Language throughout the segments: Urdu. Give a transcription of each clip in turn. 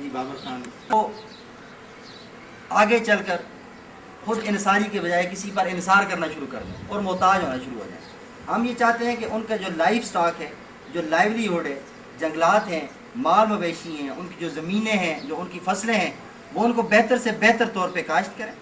جی بابر خان وہ آگے چل کر خود انحصاری کے بجائے کسی پر انحصار کرنا شروع کر دیں اور محتاج ہونا شروع ہو جائیں. ہم یہ چاہتے ہیں کہ ان کا جو لائف سٹاک ہے, جو لائیولیہوڈ ہے, جنگلات ہیں, مال مویشی ہیں, ان کی جو زمینیں ہیں, جو ان کی فصلیں ہیں, وہ ان کو بہتر سے بہتر طور پہ کاشت کریں.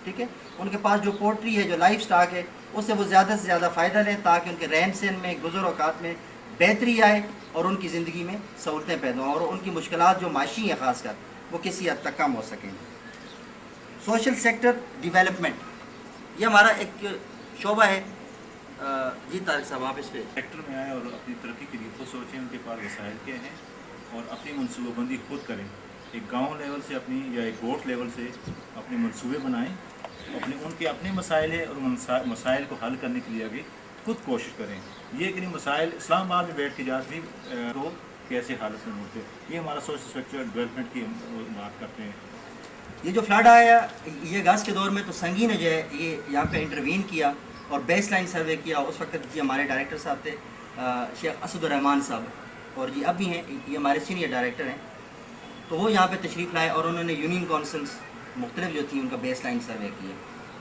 ٹھیک ہے, ان کے پاس جو پولٹری ہے, جو لائف سٹاک ہے, اس سے وہ زیادہ سے زیادہ فائدہ لیں تاکہ ان کے رہن سہن میں, گزر اوقات میں بہتری آئے اور ان کی زندگی میں سہولتیں پیدا ہوں اور ان کی مشکلات جو معاشی ہیں خاص کر وہ کسی حد تک کم ہو سکیں. سوشل سیکٹر ڈیولپمنٹ یہ ہمارا ایک شعبہ ہے. جی طارق صاحب آپ اس پہ سیکٹر میں آئیں اور اپنی ترقی کے لیے خود سوچیں, ان کے پاس وسائل کیا ہیں اور اپنی منصوبہ بندی خود کریں. ایک گاؤں لیول سے اپنی یا ایک گوٹ لیول سے اپنے منصوبے بنائیں, ان کے اپنے مسائل ہیں اور مسائل کو حل کرنے کے لیے آگے خود کوشش کریں. یہ کہ مسائل اسلام آباد میں بیٹھ کے جاتے بھی تو کیسے حالت میں ہوتے, یہ ہمارا سوشل سیکٹر ڈیولپمنٹ کی ہم بات کرتے ہیں. یہ جو فلڈ آیا یہ گاز کے دور میں تو سنگی نے جو ہے یہ یہاں پہ انٹروین کیا اور بیس لائن سروے کیا. اس وقت جی ہمارے ڈائریکٹر صاحب تھے شیخ اسد الرحمان صاحب, اور جی اب بھی ہیں, یہ ہمارے سینئر ڈائریکٹر ہیں. تو وہ یہاں پہ تشریف لائے اور انہوں نے یونین کونسلس مختلف جو تھیں ان کا بیس لائن سروے کیا.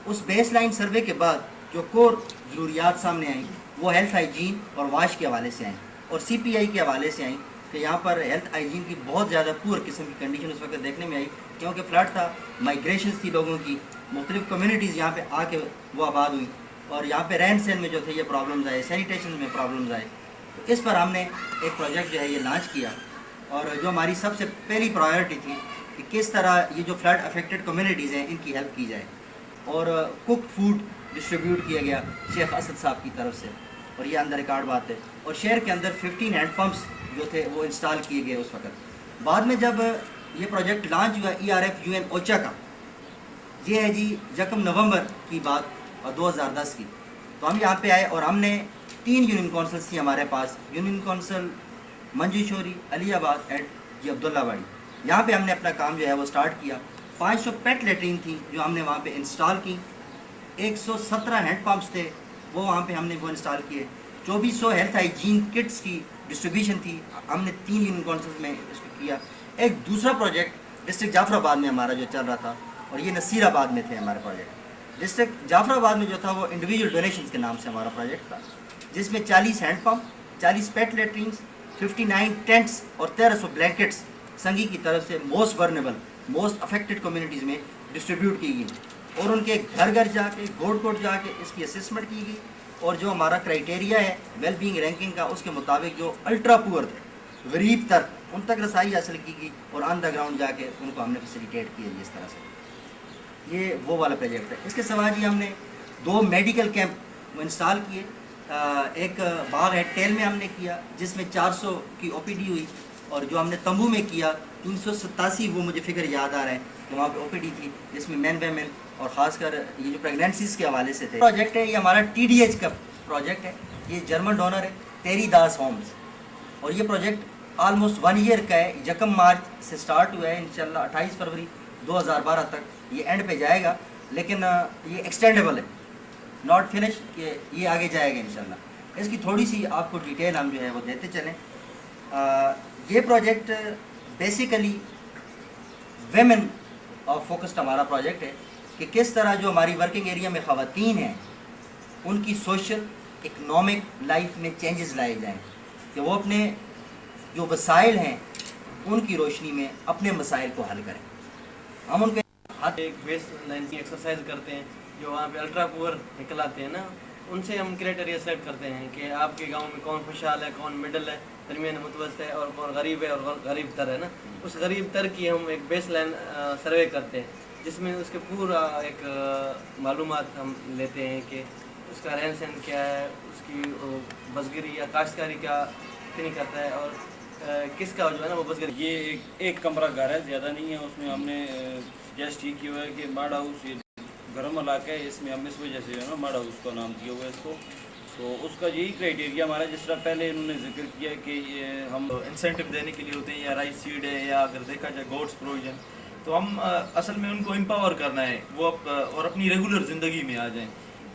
اس بیس لائن سروے کے بعد جو کور ضروریات سامنے آئیں وہ ہیلتھ ہائیجین اور واش کے حوالے سے آئیں اور سی پی آئی کے حوالے سے آئیں کہ یہاں پر ہیلتھ ہائیجین کی بہت زیادہ پور قسم کی کنڈیشن اس وقت دیکھنے میں آئی کیونکہ فلڈ تھا, مائگریشنز تھی لوگوں کی, مختلف کمیونٹیز یہاں پہ آ کے وہ آباد ہوئی اور یہاں پہ رہن سہن میں جو تھے یہ پرابلمز آئے, سینیٹیشن میں پرابلمز آئے. تو اس پر ہم نے ایک پروجیکٹ جو ہے یہ لانچ کیا اور جو ہماری سب سے پہلی پرائیورٹی تھی کہ کس طرح یہ جو فلڈ افیکٹڈ کمیونٹیز ہیں ان کی ہیلپ کی جائے. اور کوک فوڈ ڈسٹریبیوٹ کیا گیا شیخ اسد صاحب کی طرف سے, اور یہ اندر ریکارڈ بات ہے. اور شہر کے اندر 15 ہینڈ پمپس جو تھے وہ انسٹال کیے گئے اس وقت. بعد میں جب یہ پروجیکٹ لانچ ہوا ERF UN اوچا کا, یہ ہے جی 1 نومبر کی بات اور 2010 کی, تو ہم یہاں پہ آئے اور ہم نے 3 یونین کونسلس تھی ہمارے پاس. یونین کونسل منجو شوری, علی آباد اینڈ جی عبداللہ واڑی. یہاں پہ ہم نے اپنا کام جو ہے وہ سٹارٹ کیا. 500 پیٹ لیٹرین تھی جو ہم نے وہاں پہ انسٹال کی. 117 ہینڈ پمپس تھے وہ وہاں پہ ہم نے وہ انسٹال کیے. 2400 ہیلتھ ہائیجین کٹس کی ڈسٹریبیوشن تھی, ہم نے 3 یونین کونسلس میں اس کو کیا. ایک دوسرا پروجیکٹ ڈسٹرکٹ جعفر آباد میں ہمارا جو چل رہا تھا, اور یہ نصیر آباد میں تھے ہمارے پروجیکٹ. ڈسٹرکٹ جعفر آباد میں جو تھا وہ انڈیویجول ڈونیشنز کے نام سے ہمارا پروجیکٹ تھا, جس میں 40 ہینڈ پمپ, 40 پیٹ لیٹرینس, 59 ٹینٹس اور 1300 بلینکٹس سنگی کی طرف سے موسٹ ورنیبل, موسٹ افیکٹڈ کمیونٹیز میں ڈسٹریبیوٹ کی گئی اور ان کے گھر گھر جا کے, گوٹ گوٹ جا کے اس کی اسسمنٹ کی گئی. اور جو ہمارا کرائٹیریا ہے ویل بینگ رینکنگ کا, اس کے مطابق جو الٹرا پور تھے, غریب تر, ان تک رسائی حاصل کی گئی اور آن دا گراؤنڈ جا کے ان کو ہم نے فیسیلیٹیٹ کیا جی اس طرح سے. یہ وہ والا پروجیکٹ ہے. اس کے سوا جی ہم نے 2 میڈیکل کیمپ انسٹال کیے. ایک باغ ہے ٹیل میں ہم نے کیا جس میں 400 کی OPD ہوئی, اور جو ہم نے تمبو میں کیا 387, وہ مجھے فگر یاد آ رہا ہے کہ وہاں پہ OPD تھی جس میں مین ویمن اور خاص کر یہ جو پریگنینسیز کے حوالے سے تھے. پروجیکٹ ہے یہ ہمارا TDH کا پروجیکٹ ہے, یہ جرمن ڈونر ہے تیری داس ہومز, اور یہ پروجیکٹ آلموسٹ 1 ایئر کا ہے. 1 مارچ سے سٹارٹ ہوا ہے, انشاءاللہ 28 فروری 2012 تک یہ اینڈ پہ جائے گا, لیکن یہ ایکسٹینڈیبل ہے, ناٹ فنش, کہ یہ آگے جائے گا انشاءاللہ. اس کی تھوڑی سی آپ کو ڈیٹیل ہم جو ہے وہ دیتے چلیں. یہ پروجیکٹ بیسیکلی ویمن فوکسڈ ہمارا پروجیکٹ ہے کہ کس طرح جو ہماری ورکنگ ایریا میں خواتین ہیں ان کی سوشل اکنامک لائف میں چینجز لائے جائیں, کہ وہ اپنے جو وسائل ہیں ان کی روشنی میں اپنے مسائل کو حل کریں. ہم ان کے ایک بیس لائن کی ایکسرسائز کرتے ہیں جو وہاں پہ الٹرا پور نکل آتے ہیں نا, ان سے ہم کرائٹیریا سیٹ کرتے ہیں کہ آپ کے گاؤں میں کون خوشحال ہے, کون مڈل ہے, درمیان متوسط ہے, اور کون غریب ہے اور غریب تر ہے نا. اس غریب تر کی ہم ایک بیس لائن سروے کرتے ہیں جس میں اس کے پورا ایک معلومات ہم لیتے ہیں کہ اس کا رہن سہن کیا ہے, اس کی بزگری یا کاشتکاری کیا کتنی کرتا ہے, اور کس کا جو ہے نا وہ بزگر. یہ ایک کمرہ گھر ہے, زیادہ نہیں ہے. اس میں ہم نے سجیسٹ یہ کیا ہوا ہے کہ ماڈ ہاؤس, یہ گرم علاقہ ہے, اس میں ہم اس وجہ سے جو ہے نا ماڈ ہاؤس کا نام دیا ہوا ہے اس کو. تو اس کا یہی کرائٹیریا ہمارا, جس طرح پہلے انہوں نے ذکر کیا کہ یہ ہم انسینٹیو دینے کے لیے ہوتے ہیں, یا رائس سیڈ ہے, یا اگر دیکھا جائے گوڈس پروویژن, تو ہم اصل میں ان کو امپاور کرنا ہے وہ اور اپنی ریگولر زندگی میں آ جائیں.